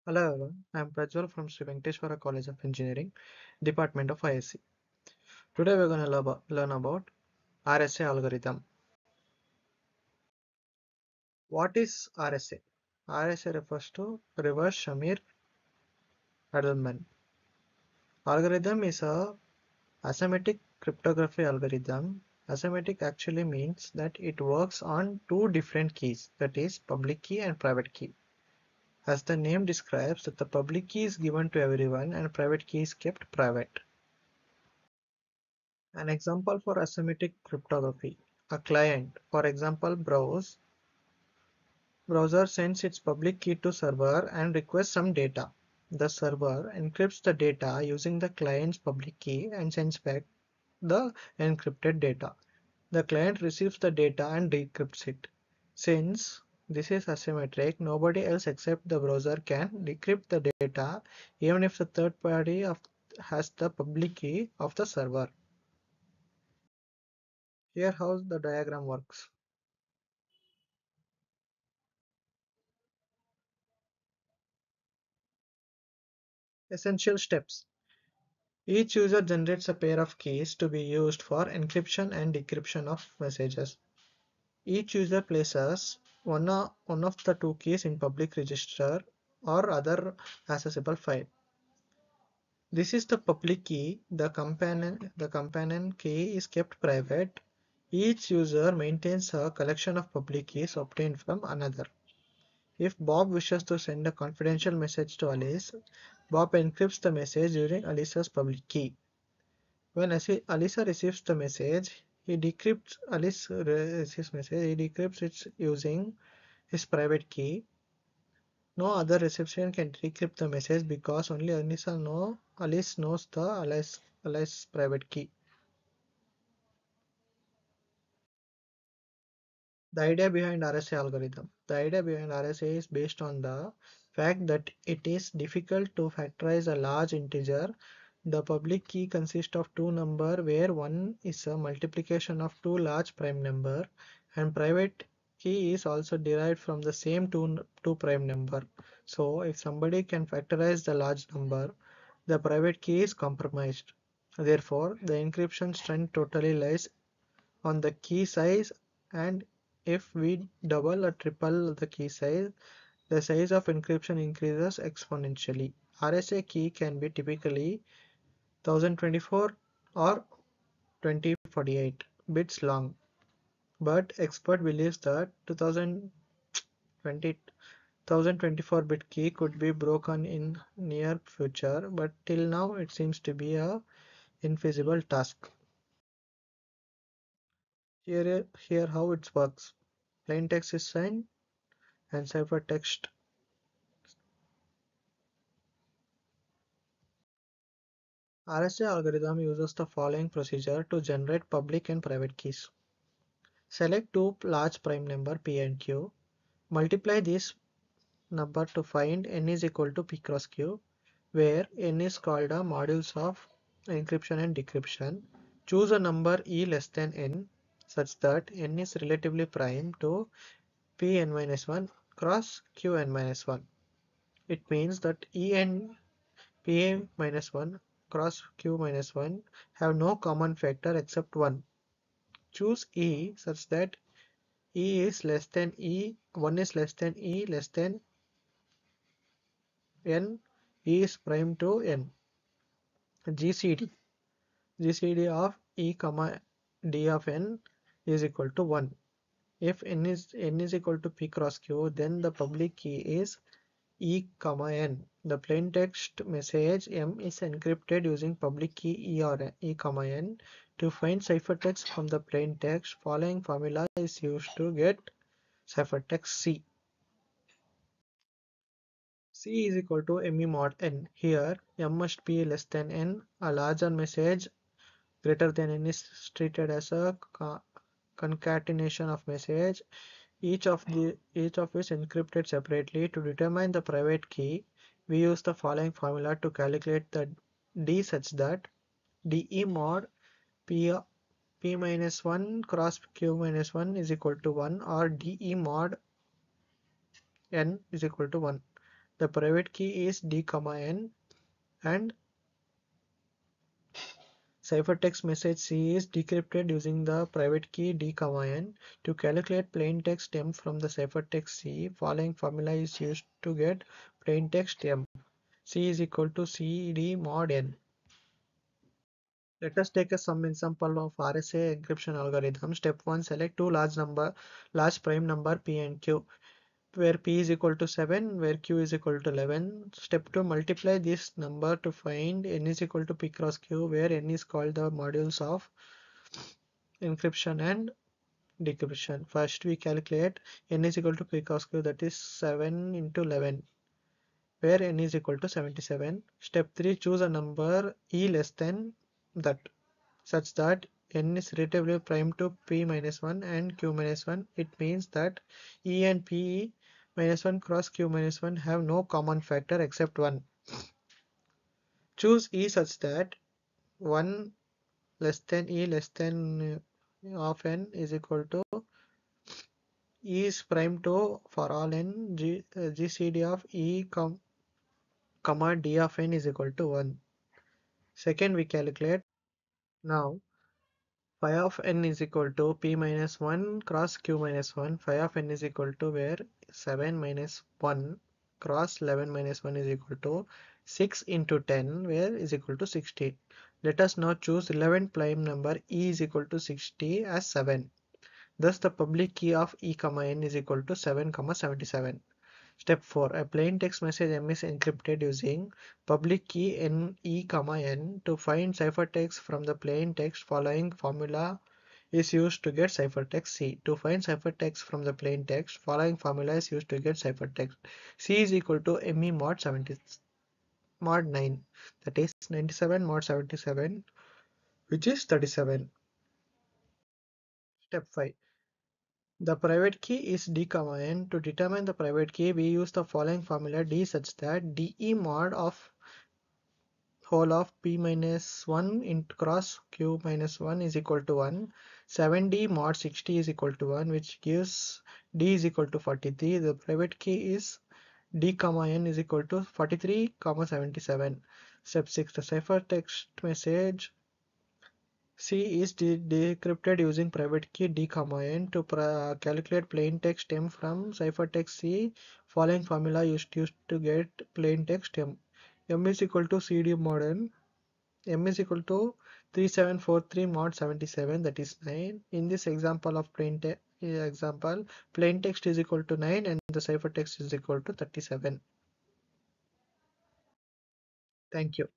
Hello everyone, I am Prajwal from Sri Venkateswara College of Engineering, Department of ISC. Today we are going to learn about RSA algorithm. What is RSA? RSA refers to Reverse Shamir Edelman. Algorithm is a asymmetric cryptography algorithm. Asymmetric actually means that it works on two different keys, that is public key and private key. As the name describes, that the public key is given to everyone and private key is kept private. An example for asymmetric cryptography: a client, for example browser sends its public key to server and requests some data. The server encrypts the data using the client's public key and sends back the encrypted data. The client receives the data and decrypts it. Since this is asymmetric, nobody else except the browser can decrypt the data even if the third party has the public key of the server. Here how the diagram works. Essential steps. Each user generates a pair of keys to be used for encryption and decryption of messages. Each user places one of the two keys in public register or other accessible file. This is the public key. The companion key is kept private. Each user maintains a collection of public keys obtained from another. If Bob wishes to send a confidential message to Alice, Bob encrypts the message using Alice's public key. When Alisa receives the message, he decrypts Alice receives message. He decrypts it using his private key. No other recipient can decrypt the message because only Alice knows the Alice private key. The idea behind RSA algorithm. The idea behind RSA is based on the fact that it is difficult to factorize a large integer. The public key consists of two numbers where one is a multiplication of two large prime number, and private key is also derived from the same two prime number. So if somebody can factorize the large number, the private key is compromised. Therefore, the encryption strength totally lies on the key size, and if we double or triple the key size, the size of encryption increases exponentially. RSA key can be typically 1024 or 2048 bits long, but expert believes that 1024 bit key could be broken in near future, but till now it seems to be a infeasible task. Here how it works. Plain text is signed and ciphertext. RSA algorithm uses the following procedure to generate public and private keys. Select two large prime number P and Q. Multiply this number to find n is equal to P cross Q, where n is called a modules of encryption and decryption. Choose a number e less than n such that n is relatively prime to Pn-1 cross Qn-1. It means that e and Pa-1 cross Q-1 have no common factor except 1. Choose E such that E is less than E, 1 is less than E less than N, E is prime to N. GCD. GCD of E comma D of N is equal to 1. If N is equal to P cross Q, then the public key is E comma N. The plain text message M is encrypted using public key E or E comma N. To find ciphertext from the plain text, following formula is used to get ciphertext C. C is equal to ME mod N. Here M must be less than N. A larger message greater than N is treated as a concatenation of message. Each of which encrypted separately. To determine the private key, we use the following formula to calculate the D such that DE mod P P minus 1 cross Q minus 1 is equal to 1, or DE mod N is equal to 1. The private key is D, N, and ciphertext message C is decrypted using the private key D, N. To calculate plain text M from the ciphertext C, following formula is used to get plain text M. C is equal to CD mod N. Let us take a some example of RSA encryption algorithm. Step 1, select two large prime number P and Q, where P is equal to 7, where Q is equal to 11. Step 2, multiply this number to find N is equal to P cross Q, where N is called the modules of encryption and decryption. First, we calculate N is equal to P cross Q, that is 7 into 11, where N is equal to 77. Step 3, choose a number E less than that, such that N is relatively prime to P minus 1 and Q minus 1. It means that E and P minus 1 cross Q minus 1 have no common factor except 1. Choose E such that 1 less than E less than of N is equal to E is prime to for all N GCD of E comma D of N is equal to 1. Second, we calculate now phi of n is equal to p minus 1 cross q minus 1. Phi of n is equal to where 7 minus 1 cross 11 minus 1 is equal to 6 into 10, where is equal to 60. Let us now choose 11 prime number e is equal to 60 as 7. Thus the public key of e comma n is equal to 7 comma 77. Step 4. A plain text message M is encrypted using public key N E, N. To find ciphertext from the plain text, following formula is used to get ciphertext C. To find ciphertext from the plain text, following formula is used to get ciphertext. C is equal to ME mod 70 mod 9, that is 97 mod 77, which is 37. Step 5. The private key is D, N. To determine the private key, we use the following formula D such that DE mod of whole of P minus 1 into cross Q minus 1 is equal to 1. 7D mod 60 is equal to 1, which gives D is equal to 43. The private key is D, N is equal to 43, 77. Step 6. The ciphertext message C is decrypted using private key D, N. To calculate plain text M from ciphertext C, following formula used to get plain text M. M is equal to CD mod N. M is equal to 3743 mod 77, that is 9. In this example of plain text is equal to 9 and the ciphertext is equal to 37. Thank you.